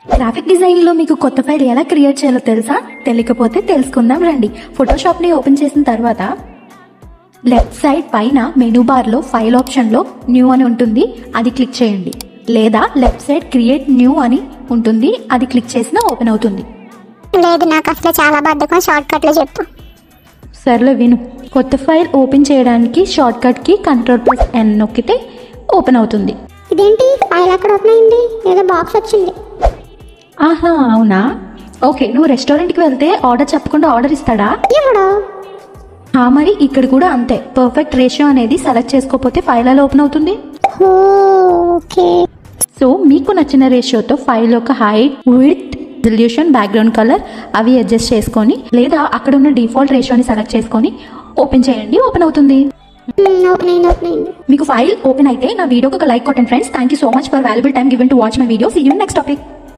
Graphic design లో మీకు కొత్త ఫైల్ ఎలా క్రియేట్ చేయాలో తెలుసా? తెలియకపోతే తెలుసుకుందాం రండి. ఫోటోషాప్ ని ఓపెన్ చేసిన తర్వాత లెఫ్ట్ సైడ్ పైన మెనూ బార్ లో ఫైల్ ఆప్షన్ లో న్యూ అని ఉంటుంది, అది క్లిక్ చేయండి. లేదా లెఫ్ట్ సైడ్ క్రియేట్ న్యూ అని ఉంటుంది, అది క్లిక్ చేసినా ఓపెన్ అవుతుంది. లేదు, నాకు అసలు చాలా బద్ధకం, షార్ట్ కట్ లో చెప్పు. సర్లే విను. కొత్త ఫైల్ ఓపెన్ చేయడానికి షార్ట్ కట్ కి Ctrl+N నొక్కితే ఓపెన్ అవుతుంది. ఇదేంటి ఫైల్ ఎక్కడ ఓపెన్ అయింది? ఏదో బాక్స్ వచ్చింది. ఆహా అవునా, ఓకే. నువ్వు రెస్టారెంట్కి వెళ్తే ఆర్డర్ చెప్పకుండా ఆర్డర్ ఇస్తాడా? ఎవడో. మరి ఇక్కడ కూడా అంతే. పర్ఫెక్ట్ రేషియో అనేది సెలెక్ట్ చేసుకోకపోతే ఫైల్ ఎలా ఓపెన్ అవుతుంది? ఓకే. సో మీకు నచ్చిన రేషియోతో ఫైల్ యొక్క height, width, resolution, background colour అవి అడ్జస్ట్ చేసుకొని లేదా అక్కడ ఉన్న డిఫాల్ట్ రేషియోని సెలెక్ట్ చేసుకొని ఓపెన్ చేయండి, ఓపెన్ అవుతుంది. మీకు ఫైల్ ఓపెన్ అయితే నా వీడియోకి ఒక లైక్ కొట్టండి friends. Thank you so much for valuable time given to watch my video. See you next topic.